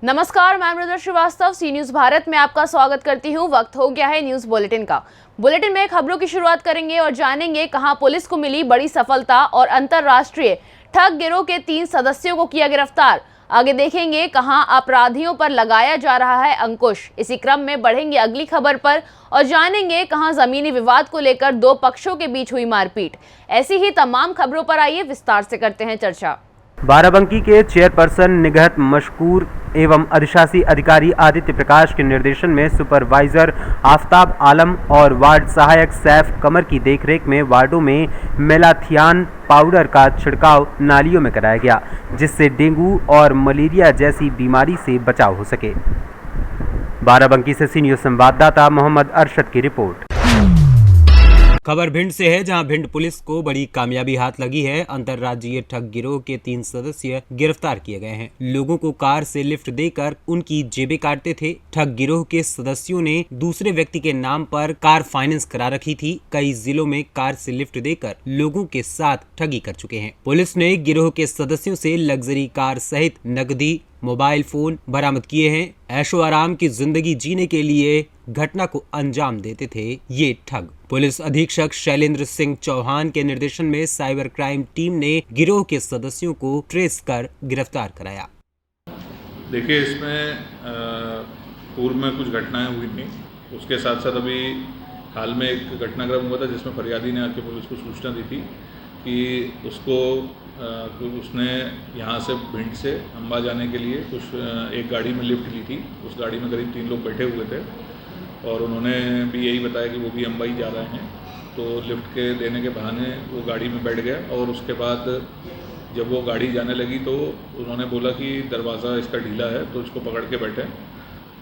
नमस्कार, मैं मृदुला श्रीवास्तव सी न्यूज भारत में आपका स्वागत करती हूँ। वक्त हो गया है न्यूज बुलेटिन का। बुलेटिन में खबरों की शुरुआत करेंगे और जानेंगे कहां पुलिस को मिली बड़ी सफलता और अंतरराष्ट्रीय ठग गिरोह के 3 सदस्यों को किया गिरफ्तार। आगे देखेंगे कहां अपराधियों पर लगाया जा रहा है अंकुश। इसी क्रम में बढ़ेंगे अगली खबर पर और जानेंगे कहां जमीनी विवाद को लेकर 2 पक्षों के बीच हुई मारपीट। ऐसी ही तमाम खबरों पर आइए विस्तार से करते हैं चर्चा। बाराबंकी के चेयरपर्सन निगहत मशकूर एवं अधिशासी अधिकारी आदित्य प्रकाश के निर्देशन में सुपरवाइजर आफताब आलम और वार्ड सहायक सैफ कमर की देखरेख में वार्डों में मेलाथियान पाउडर का छिड़काव नालियों में कराया गया, जिससे डेंगू और मलेरिया जैसी बीमारी से बचाव हो सके। बाराबंकी से सी न्यूज संवाददाता मोहम्मद अरशद की रिपोर्ट। खबर भिंड से है, जहां भिंड पुलिस को बड़ी कामयाबी हाथ लगी है। अंतर्राज्यीय ठग गिरोह के 3 सदस्य गिरफ्तार किए गए हैं। लोगों को कार से लिफ्ट देकर उनकी जेबें काटते थे। ठग गिरोह के सदस्यों ने दूसरे व्यक्ति के नाम पर कार फाइनेंस करा रखी थी। कई जिलों में कार से लिफ्ट देकर लोगों के साथ ठगी कर चुके हैं। पुलिस ने गिरोह के सदस्यों से लग्जरी कार सहित नकदी, मोबाइल फोन बरामद किए हैं। ऐशो आराम की जिंदगी जीने के लिए घटना को अंजाम देते थे ये ठग। पुलिस अधीक्षक शैलेंद्र सिंह चौहान के निर्देशन में साइबर क्राइम टीम ने गिरोह के सदस्यों को ट्रेस कर गिरफ्तार कराया। देखिए, इसमें पूर्व में कुछ घटनाएं हुई थी। उसके साथ साथ अभी हाल में एक घटनाक्रम हुआ था जिसमें फरियादी ने आके पुलिस को सूचना दी थी कि उसने यहाँ से भिंड से अम्बा जाने के लिए एक गाड़ी में लिफ्ट ली थी। उस गाड़ी में करीब 3 लोग बैठे हुए थे और उन्होंने भी यही बताया कि वो भी अम्बा ही जा रहे हैं। तो लिफ्ट के देने के बहाने वो गाड़ी में बैठ गया और उसके बाद जब वो गाड़ी जाने लगी तो उन्होंने बोला कि दरवाज़ा इसका ढीला है तो इसको पकड़ के बैठे।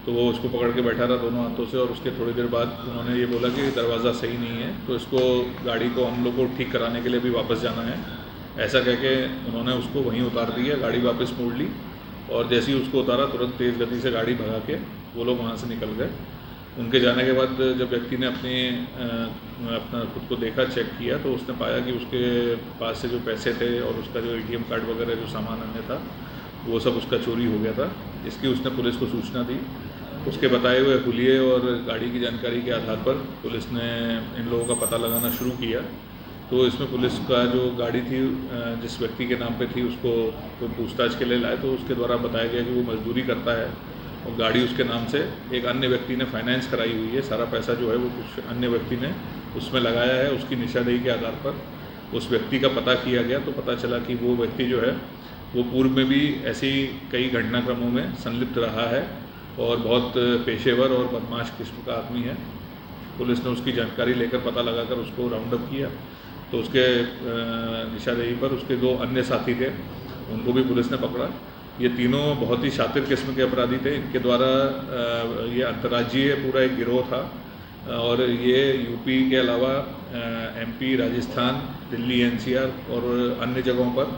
तो वो उसको पकड़ के बैठा रहा दोनों हाथों से और उसके थोड़ी देर बाद उन्होंने ये बोला कि दरवाज़ा सही नहीं है, तो इसको गाड़ी को हम लोग को ठीक कराने के लिए भी वापस जाना है। ऐसा कह के उन्होंने उसको वहीं उतार दिया, गाड़ी वापस मोड़ ली और जैसे ही उसको उतारा तुरंत तेज़ गति से गाड़ी भगा के वो लोग वहाँ से निकल गए। उनके जाने के बाद जब व्यक्ति ने अपना खुद को देखा, चेक किया, तो उसने पाया कि उसके पास से जो पैसे थे और उसका जो ATM कार्ड वगैरह जो सामान अन्य था वो सब उसका चोरी हो गया था। इसकी उसने पुलिस को सूचना दी। उसके बताए हुए हुलिये और गाड़ी की जानकारी के आधार पर पुलिस ने इन लोगों का पता लगाना शुरू किया। तो इसमें पुलिस का जो गाड़ी थी जिस व्यक्ति के नाम पे थी उसको पूछताछ के लिए लाए तो उसके द्वारा बताया गया कि वो मजदूरी करता है और गाड़ी उसके नाम से एक अन्य व्यक्ति ने फाइनेंस कराई हुई है। सारा पैसा जो है वो कुछ अन्य व्यक्ति ने उसमें लगाया है। उसकी निशानदेही के आधार पर उस व्यक्ति का पता किया गया तो पता चला कि वो व्यक्ति जो है वो पूर्व में भी ऐसी कई घटनाक्रमों में संलिप्त रहा है और बहुत पेशेवर और बदमाश किस्म का आदमी है। पुलिस ने उसकी जानकारी लेकर पता लगाकर उसको राउंड अप किया तो उसके निशानदेही पर उसके 2 अन्य साथी थे, उनको भी पुलिस ने पकड़ा। ये तीनों बहुत ही शातिर किस्म के अपराधी थे। इनके द्वारा ये अंतर्राज्यीय पूरा एक गिरोह था और ये यूपी के अलावा MP, राजस्थान, दिल्ली, NCR और अन्य जगहों पर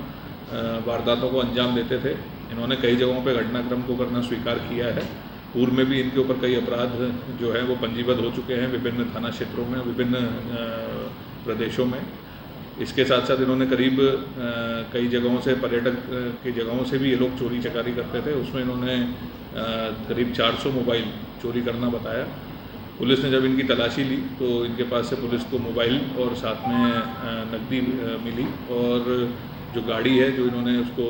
वारदातों को अंजाम देते थे। इन्होंने कई जगहों पे घटनाक्रम को करना स्वीकार किया है। पूर्व में भी इनके ऊपर कई अपराध जो है वो पंजीबद्ध हो चुके हैं विभिन्न थाना क्षेत्रों में, विभिन्न प्रदेशों में। इसके साथ साथ इन्होंने करीब कई जगहों से, पर्यटक की जगहों से भी ये लोग चोरी चकारी करते थे। उसमें इन्होंने करीब 400 मोबाइल चोरी करना बताया। पुलिस ने जब इनकी तलाशी ली तो इनके पास से पुलिस को मोबाइल और साथ में नकदी मिली और जो गाड़ी है जो इन्होंने उसको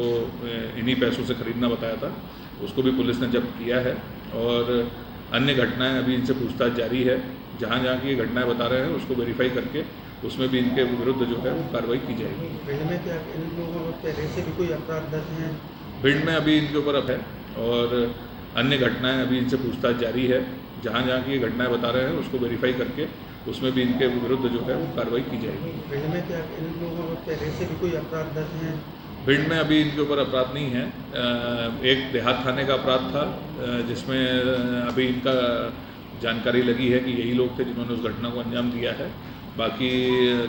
इन्हीं पैसों से ख़रीदना बताया था उसको भी पुलिस ने जब्त किया है। और अन्य घटनाएं अभी इनसे पूछताछ जारी है। जहाँ जहाँ की ये घटनाएं बता रहे हैं उसको वेरीफाई करके उसमें भी इनके विरुद्ध जो है वो कार्रवाई की जाएगी। भिंड में क्या इन लोगों को पहले से भी कोई अपराध दर्ज है? भिंड में अभी इनके ऊपर अब है और अन्य घटनाएं अभी इनसे पूछताछ जारी है। जहाँ जहाँ की ये घटनाएं बता रहे हैं उसको वेरीफाई करके उसमें भी इनके विरुद्ध जो है वो कार्रवाई की जाएगी। भिंड में क्या इन लोगों को पहले से भी कोई अपराध दर्ज है? भिंड में अभी इनके ऊपर अपराध नहीं है। एक देहात थाने का अपराध था जिसमें अभी इनका जानकारी लगी है कि यही लोग थे जिन्होंने उस घटना को अंजाम दिया है। बाकी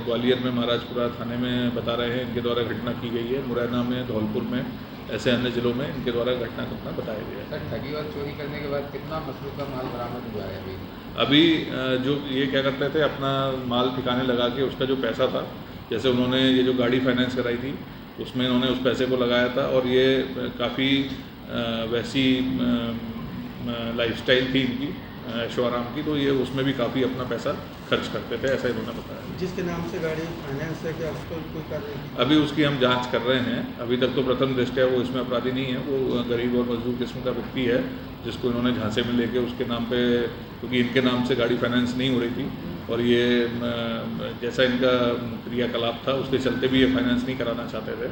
ग्वालियर में महाराजपुरा थाने में बता रहे हैं इनके द्वारा घटना की गई है। मुरैना में, धौलपुर में, ऐसे अन्य जिलों में इनके द्वारा घटना बताया गया है। सर, ठगी और चोरी करने के बाद कितना मसरूक़ का माल बरामद हुआ है? अभी जो ये क्या करते थे, अपना माल ठिकाने लगा के उसका जो पैसा था, जैसे उन्होंने ये जो गाड़ी फाइनेंस कराई थी उसमें इन्होंने उस पैसे को लगाया था और ये काफ़ी वैसी लाइफस्टाइल थी इनकी ऐशो आराम की, तो ये उसमें भी काफ़ी अपना पैसा खर्च करते थे, ऐसा इन्होंने बताया। जिसके नाम से गाड़ी फाइनेंस है, क्या उस पर कोई कार्रवाई की? अभी उसकी हम जांच कर रहे हैं। अभी तक तो प्रथम दृष्टया वो इसमें अपराधी नहीं है, वो गरीब और मजदूर किस्म का व्यक्ति है जिसको इन्होंने झांसे में लेके उसके नाम पे, क्योंकि इनके नाम से गाड़ी फाइनेंस नहीं हो रही थी और ये जैसा इनका क्रियाकलाप था उसके चलते भी ये फाइनेंस नहीं कराना चाहते थे।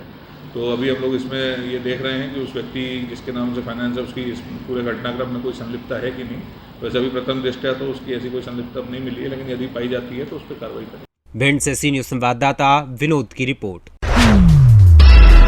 तो अभी हम लोग इसमें ये देख रहे हैं कि उस व्यक्ति जिसके नाम से फाइनेंस है उसकी इस पूरे घटनाक्रम में कोई संलिप्तता है कि नहीं। वैसे अभी प्रथम दृष्टया तो उसकी ऐसी कोई संलिप्तता नहीं मिली है, लेकिन यदि पाई जाती है तो उस पर कार्रवाई करें। भिंड से सी न्यूज संवाददाता विनोद की रिपोर्ट।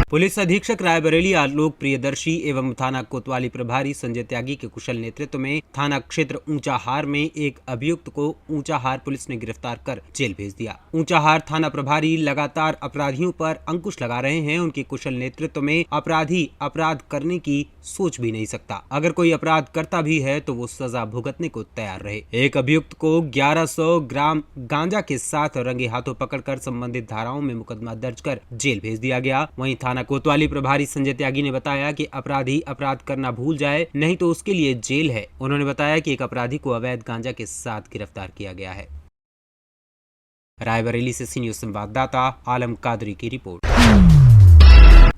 पुलिस अधीक्षक रायबरेली आलोक प्रियदर्शी एवं थाना कोतवाली प्रभारी संजय त्यागी के कुशल नेतृत्व में थाना क्षेत्र ऊंचाहार में एक अभियुक्त को ऊंचाहार पुलिस ने गिरफ्तार कर जेल भेज दिया। ऊंचाहार थाना प्रभारी लगातार अपराधियों पर अंकुश लगा रहे हैं। उनके कुशल नेतृत्व में अपराधी अपराध करने की सोच भी नहीं सकता। अगर कोई अपराध करता भी है तो वो सजा भुगतने को तैयार रहे। एक अभियुक्त को 1100 ग्राम गांजा के साथ रंगे हाथों पकड़कर संबंधित धाराओं में मुकदमा दर्ज कर जेल भेज दिया गया। वहीं थाना कोतवाली प्रभारी संजय त्यागी ने बताया कि अपराधी अपराध करना भूल जाए नहीं तो उसके लिए जेल है। उन्होंने बताया कि एक अपराधी को अवैध गांजा के साथ गिरफ्तार किया गया है। रायबरेली से सी न्यूज संवाददाता आलम कादरी की रिपोर्ट।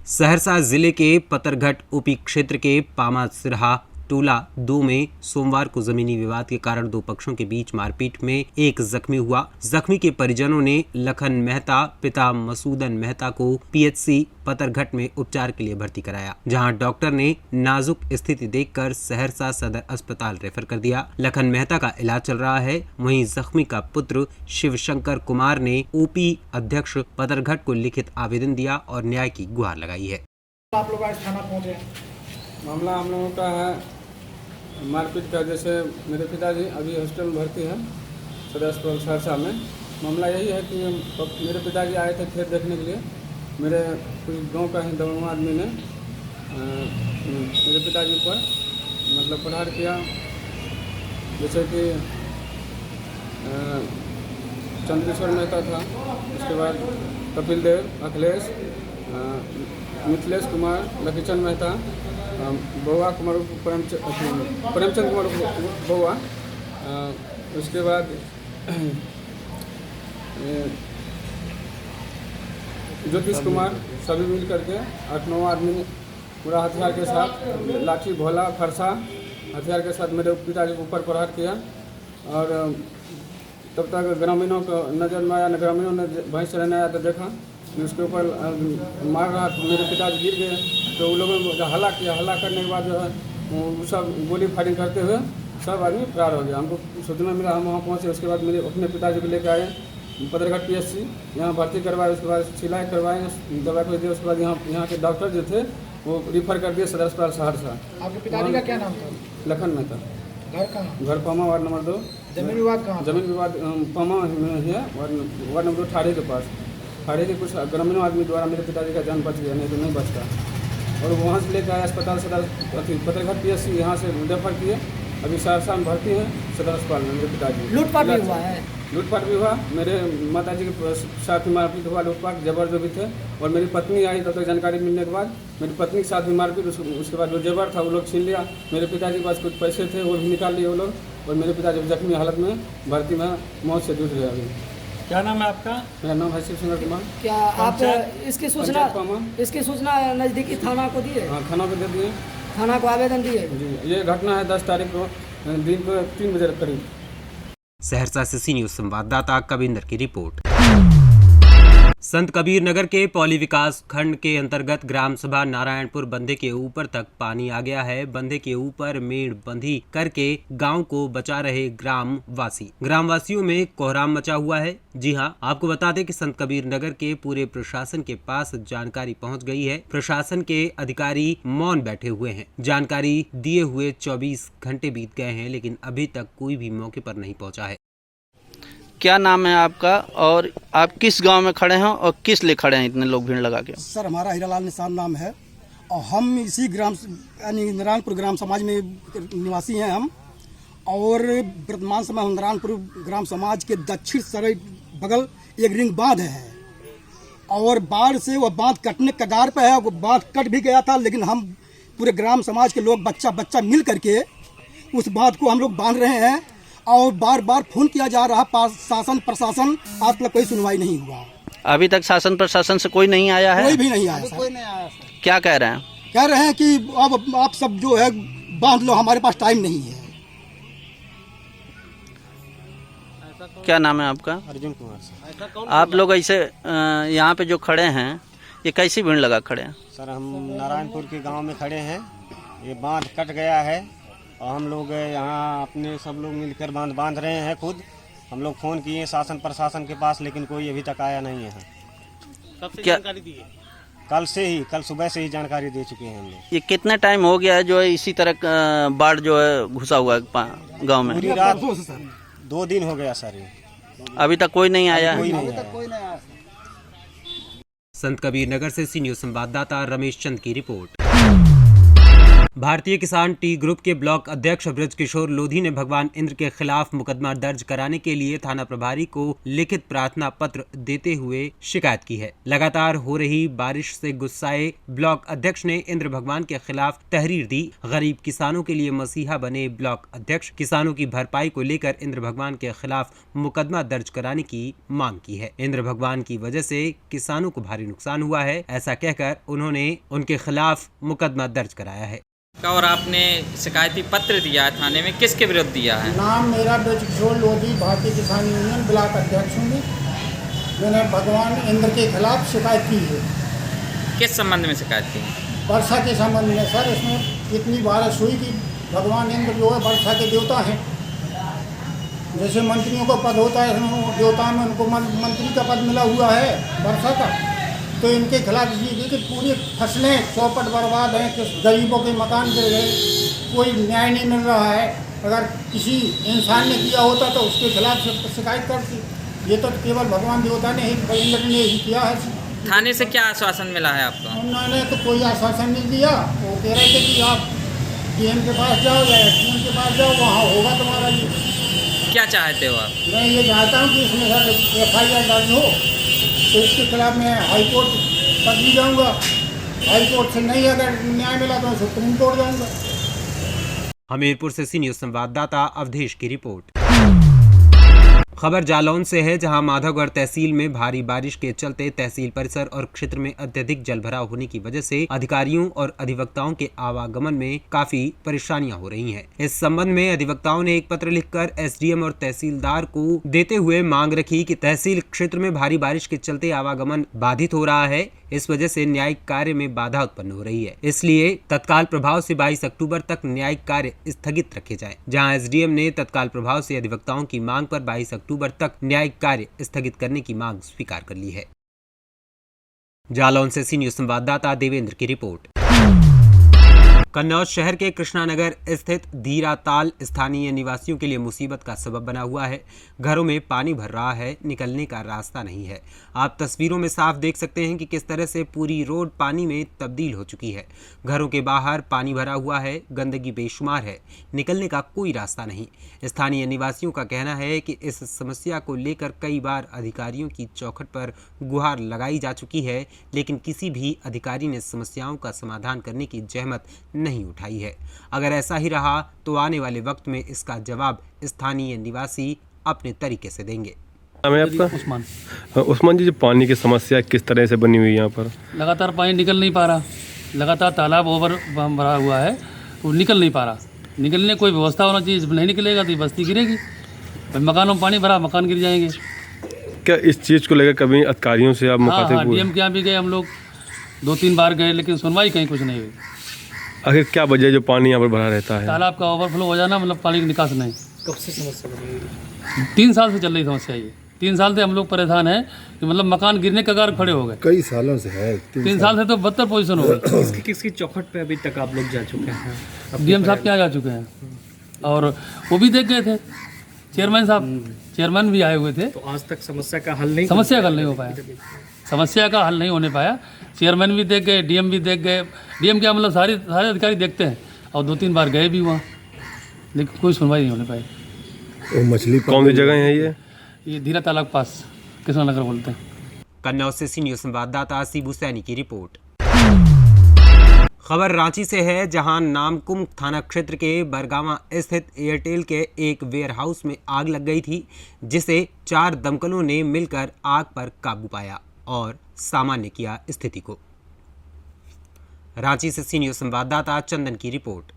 सहरसा जिले के पतरघट उपी क्षेत्र के पामा सिरहा टोला 2 में सोमवार को जमीनी विवाद के कारण दो पक्षों के बीच मारपीट में एक जख्मी हुआ। जख्मी के परिजनों ने लखन मेहता पिता मसूदन मेहता को पीएचसी पतरघट में उपचार के लिए भर्ती कराया, जहां डॉक्टर ने नाजुक स्थिति देखकर सहरसा सदर अस्पताल रेफर कर दिया। लखन मेहता का इलाज चल रहा है। वहीं जख्मी का पुत्र शिवशंकर कुमार ने ओपी अध्यक्ष पतरघट को लिखित आवेदन दिया और न्याय की गुहार लगाई है। आप लोग आज थाना पहुंचे? मामला हम लोगों का है मारपीट का। जैसे मेरे पिताजी अभी हॉस्टल में भर्ती है सदर अस्पताल सहरसा में। मामला यही है कि मेरे पिताजी आए थे खेत देखने के लिए। मेरे कुछ गांव का ही दबंग आदमी ने मेरे पिताजी पर मतलब प्रहार किया। जैसे कि चंद्रेश्वर मेहता था, उसके बाद कपिल देव, अखिलेश, मिथिलेश कुमार, लकीचंद मेहता, बउआ कुमार, प्रेमचंद कुमार बउआ, उसके बाद ज्योतिष कुमार, सभी मिल करके 8-9 आदमी पूरा हथियार के साथ लाठी भोला फरसा हथियार के साथ मेरे पिताजी के ऊपर प्रहार किया। और तब तक ग्रामीणों को नजर में आया, ग्रामीणों ने भैंस रहने आया तो देखा उसके ऊपर मार रहा, मेरे पिताजी गिर गए। तो उन लोगों ने हल्ला किया। हल्ला करने के बाद जो है वो सब गोली फायरिंग करते हुए सब आदमी फरार हो गया। हमको सूचना मिला, हम वहाँ पहुँचे। उसके बाद मेरे अपने पिताजी को लेकर आए पतरघट पीएचसी, यहाँ भर्ती करवाए। उसके बाद सिलाई करवाए, दवा को दिए। उसके बाद यहाँ के डॉक्टर जो थे वो रिफर कर दिए सदर अस्पताल सहरसा। आपके पिताजी का क्या नाम था? लखन मेहता। घर कहाँ? घर पामा वार्ड नंबर 2। जमीन विवाद कहाँ? जमीन विवाद पामा में है, वार्ड नंबर 2 ठाड़े के पास। ठाड़े के कुछ ग्रामीण आदमी द्वारा मेरे पिताजी का जान बच गया, नहीं तो नहीं बचता। और वहाँ से लेकर आए अस्पताल सदर पतरघट पीएचसी, यहाँ से रेफर किए। अभी सहरसा में भर्ती हैं सदर अस्पताल में मेरे पिताजी। लूटपाट भी हुआ है? लूटपाट भी हुआ। मेरे माताजी के साथ भी मारपीट हुआ, लूटपाट जेवर जो भी थे। और मेरी पत्नी आई तब तक जानकारी मिलने के बाद मेरी पत्नी के साथ भी मारपीट। उसके बाद जो जेवर था वो लोग छीन लिया। मेरे पिताजी के पास कुछ पैसे थे वो भी निकाल लिए वो लोग। और मेरे पिताजी जख्मी हालत में भर्ती में मौत से जूझ रहे अभी। क्या नाम है आपका? मेरा नाम है शिवशंकर कुमार। क्या आप इसकी सूचना नज़दीकी थाना को दिए? हाँ, थाना को दे दिए। थाना को आवेदन दिए? जी, ये घटना है 10 तारीख को दिन को 3 बजे करीब। सहरसा से सी न्यूज संवाददाता कविंदर की रिपोर्ट। संत कबीर नगर के पौली विकास खंड के अंतर्गत ग्राम सभा नारायणपुर बंधे के ऊपर तक पानी आ गया है। बंधे के ऊपर मेड़ बंधी करके गांव को बचा रहे ग्रामवासियों में कोहराम मचा हुआ है। जी हां, आपको बता दें कि संत कबीर नगर के पूरे प्रशासन के पास जानकारी पहुंच गई है। प्रशासन के अधिकारी मौन बैठे हुए हैं। जानकारी दिए हुए 24 घंटे बीत गए हैं, लेकिन अभी तक कोई भी मौके पर नहीं पहुंचा है। क्या नाम है आपका और आप किस गांव में खड़े हैं और किस लिए खड़े हैं इतने लोग भीड़ लगा के? सर, हमारा हीरालाल निशान नाम है और हम इसी ग्राम यानी नारायणपुर ग्राम समाज में निवासी हैं हम। और वर्तमान समय नारायणपुर ग्राम समाज के दक्षिण सरे बगल एक रिंग बांध है और बाढ़ से वह बांध कटने कगार पे है। वो बांध कट भी गया था, लेकिन हम पूरे ग्राम समाज के लोग बच्चा बच्चा मिल करके उस बात को हम लोग बांध रहे हैं और बार बार फोन किया जा रहा शासन प्रशासन, आज तक कोई सुनवाई नहीं हुआ। अभी तक शासन प्रशासन से कोई नहीं आया है? कोई भी नहीं आया सर। क्या कह रहे हैं? कह रहे हैं कि अब आप सब जो है बांध लो, हमारे पास टाइम नहीं है। क्या नाम है आपका? अर्जुन कुमार सर। आप लोग ऐसे यहाँ पे जो खड़े हैं, ये कैसी भीड़ लगा खड़े हैं? सर हम नारायणपुर के गांव में खड़े हैं, ये बांध कट गया है और हम लोग यहाँ अपने सब लोग मिलकर बांध रहे हैं खुद। हम लोग फ़ोन किए शासन प्रशासन के पास, लेकिन कोई अभी तक आया नहीं है। कब से जानकारी दी है? कल सुबह से ही जानकारी दे चुके हैं हम लोग। ये कितना टाइम हो गया है जो है इसी तरह बाढ़ जो है घुसा हुआ है गाँव में? पूरी रात 2 दिन हो गया सर। ये अभी तक कोई नहीं आया है? कोई नहीं आया। संत कबीर नगर से सी न्यूज संवाददाता रमेश चंद की रिपोर्ट। भारतीय किसान टी ग्रुप के ब्लॉक अध्यक्ष ब्रज किशोर लोधी ने भगवान इंद्र के खिलाफ मुकदमा दर्ज कराने के लिए थाना प्रभारी को लिखित प्रार्थना पत्र देते हुए शिकायत की है। लगातार हो रही बारिश से गुस्साए ब्लॉक अध्यक्ष ने इंद्र भगवान के खिलाफ तहरीर दी। गरीब किसानों के लिए मसीहा बने ब्लॉक अध्यक्ष किसानों की भरपाई को लेकर इंद्र भगवान के खिलाफ मुकदमा दर्ज कराने की मांग की है। इंद्र भगवान की वजह से किसानों को भारी नुकसान हुआ है, ऐसा कहकर उन्होंने उनके खिलाफ मुकदमा दर्ज कराया है। और आपने शिकायती पत्र दिया है थाने में, किसके विरुद्ध दिया है? नाम मेरा ब्रज किशोर लोधी, भारतीय किसान यूनियन ब्लॉक अध्यक्ष हूँ। मैंने भगवान इंद्र के खिलाफ शिकायत की है। किस संबंध में शिकायत की? वर्षा के संबंध में सर। इसमें इतनी बारिश हुई कि भगवान इंद्र जो है वर्षा के देवता हैं। जैसे मंत्रियों का पद होता है, देवता में उनको मंत्री का पद मिला हुआ है वर्षा का, तो इनके खिलाफ ये कि पूरी फसलें चौपट बर्बाद हैं, कि गरीबों के मकान गिर गए, कोई न्याय नहीं मिल रहा है। अगर किसी इंसान ने किया होता तो उसके खिलाफ शिकायत करती। ये तो केवल भगवान देवता ने इंद्र ने ही किया है। थाने से क्या आश्वासन मिला है आपको? उन्होंने तो कोई आश्वासन नहीं दिया। वो कह रहे थे कि आप डीएम के पास जाओ या एसडीएम के पास जाओ, वहाँ होगा तुम्हारा ये। क्या चाहते हो आप? मैं ये चाहता हूँ कि इसमें सर FIR दर्ज हो, तो इसके खिलाफ मैं हाई कोर्ट तक भी जाऊंगा। हाई कोर्ट से नहीं अगर न्याय मिला तो सुप्रीम कोर्ट जाऊंगा। हमीरपुर से सी न्यूज संवाददाता अवधेश की रिपोर्ट। खबर जालौन से है, जहां माधवगढ़ तहसील में भारी बारिश के चलते तहसील परिसर और क्षेत्र में अत्यधिक जलभराव होने की वजह से अधिकारियों और अधिवक्ताओं के आवागमन में काफी परेशानियां हो रही हैं। इस संबंध में अधिवक्ताओं ने एक पत्र लिखकर एसडीएम और तहसीलदार को देते हुए मांग रखी कि तहसील क्षेत्र में भारी बारिश के चलते आवागमन बाधित हो रहा है, इस वजह से न्यायिक कार्य में बाधा उत्पन्न हो रही है, इसलिए तत्काल प्रभाव से 22 अक्टूबर तक न्यायिक कार्य स्थगित रखे जाएं। जहां एसडीएम ने तत्काल प्रभाव से अधिवक्ताओं की मांग पर 22 अक्टूबर तक न्यायिक कार्य स्थगित करने की मांग स्वीकार कर ली है। जालौन से सी न्यूज संवाददाता देवेंद्र की रिपोर्ट। कन्नौज शहर के कृष्णानगर स्थित धीरा ताल स्थानीय निवासियों के लिए मुसीबत का सबब बना हुआ है। घरों में पानी भर रहा है, निकलने का रास्ता नहीं है। आप तस्वीरों में साफ देख सकते हैं कि किस तरह से पूरी रोड पानी में तब्दील हो चुकी है। घरों के बाहर पानी भरा हुआ है, गंदगी बेशुमार है, निकलने का कोई रास्ता नहीं। स्थानीय निवासियों का कहना है कि इस समस्या को लेकर कई बार अधिकारियों की चौखट पर गुहार लगाई जा चुकी है, लेकिन किसी भी अधिकारी ने समस्याओं का समाधान करने की जहमत नहीं उठाई है। अगर ऐसा ही रहा तो आने वाले वक्त में इसका जवाब स्थानीय निवासी अपने तरीके से देंगे। नाम है आपका? उस्मान जी, जो पानी की समस्या किस तरह से बनी हुई है यहाँ पर? लगातार पानी निकल नहीं पा रहा, लगातार तालाब ओवर भरा हुआ है, तो निकल नहीं पा रहा। निकलने कोई व्यवस्था होना चाहिए, जब नहीं निकलेगा तो बस्ती गिरेगी। मकानों में पानी भरा, मकान गिर जाएंगे। क्या इस चीज़ को लेकर कभी अधिकारियों से आप मुखातिब हुए? डीएम के यहाँ भी गए हम लोग, 2-3 बार गए, लेकिन सुनवाई कहीं कुछ नहीं हुई। आखिर क्या वजह जो पानी यहाँ पर भरा रहता है? तालाब का ओवरफ्लो हो जाना, मतलब पानी का निकास नहीं। कब से समस्या बन रही है? 3 साल से चल रही समस्या ये। 3 साल से हम लोग परेशान हैं कि मतलब मकान गिरने के कगार खड़े हो गए। कई सालों से है। 3 साल से तो बदतर पोजीशन हो गई। किसकी चौखट पे अभी तक आप लोग जा चुके हैं? डीएम साहब क्या जा चुके हैं, और वो भी देख गए थे। चेयरमैन साहब, चेयरमैन भी आए हुए थे। तो आज तक समस्या का हल नहीं हो पाया। समस्या का हल नहीं होने पाया। चेयरमैन भी देख गए, डीएम भी देख गए। डीएम क्या मतलब सारे अधिकारी देखते हैं, और 2-3 बार गए भी वहाँ, लेकिन कोई सुनवाई नहीं होने पाई। वो मछली कौन सी जगह है ये धीरा तालाब पास कृष्णानगर बोलते हैं। कन्नौज से सी न्यूज संवाददाता सीबू सैनी की रिपोर्ट। खबर रांची से है, जहां नामकुम थाना क्षेत्र के बरगावा स्थित एयरटेल के एक वेयरहाउस में आग लग गई थी, जिसे 4 दमकलों ने मिलकर आग पर काबू पाया और सामान्य किया स्थिति को। रांची से सी न्यूज़ संवाददाता चंदन की रिपोर्ट।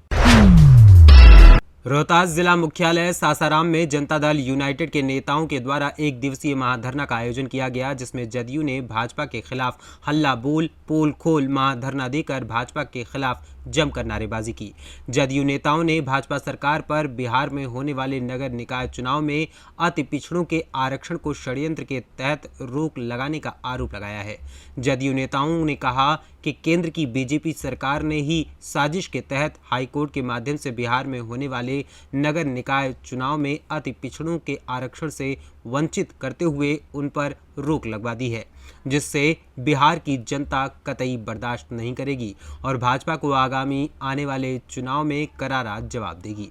रोहतास जिला मुख्यालय सासाराम में जनता दल यूनाइटेड के नेताओं के द्वारा 1 दिवसीय महाधरना का आयोजन किया गया, जिसमें जदयू ने भाजपा के खिलाफ हल्ला बोल पोल खोल महाधरना देकर भाजपा के खिलाफ जमकर नारेबाजी की। जदयू नेताओं ने भाजपा सरकार पर बिहार में होने वाले नगर निकाय चुनाव में अति पिछड़ों के आरक्षण को षड्यंत्र के तहत रोक लगाने का आरोप लगाया है। जदयू नेताओं ने कहा कि केंद्र की बीजेपी सरकार ने ही साजिश के तहत हाईकोर्ट के माध्यम से बिहार में होने वाले नगर निकाय चुनाव में अति पिछड़ों के आरक्षण से वंचित करते हुए उन पर रोक लगवा दी है, जिससे बिहार की जनता कतई बर्दाश्त नहीं करेगी और भाजपा को आगामी आने वाले चुनाव में करारा जवाब देगी।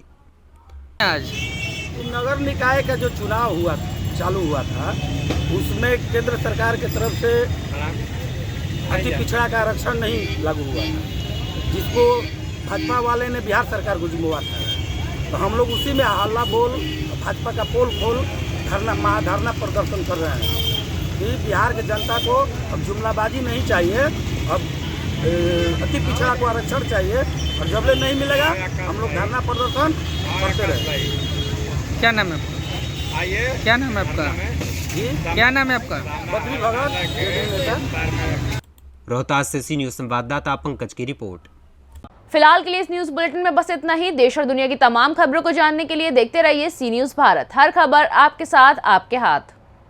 आज नगर निकाय का जो चुनाव चालू हुआ था, उसमें केंद्र सरकार की तरफ से अति पिछड़ा का आरक्षण नहीं लागू हुआ था, जिसको भाजपा वाले ने बिहार सरकार को जिम्मेवार था। तो हम लोग उसी में हल्ला बोल भाजपा का पोल खोल महाधरना प्रदर्शन कर रहे हैं कि बिहार की जनता को अब जुमलाबाजी नहीं चाहिए, अब अति पिछड़ा को आरक्षण चाहिए और जब ले नहीं मिलेगा हम लोग धरना प्रदर्शन करते रहे। क्या नाम है? क्या नाम है आपका? क्या नाम है आपका? बद्री भगत। रोहतास से सी न्यूज़ संवाददाता पंकज की रिपोर्ट। फिलहाल के लिए इस न्यूज़ बुलेटिन में बस इतना ही। देश और दुनिया की तमाम खबरों को जानने के लिए देखते रहिए सी न्यूज़ भारत। हर खबर आपके साथ, आपके हाथ।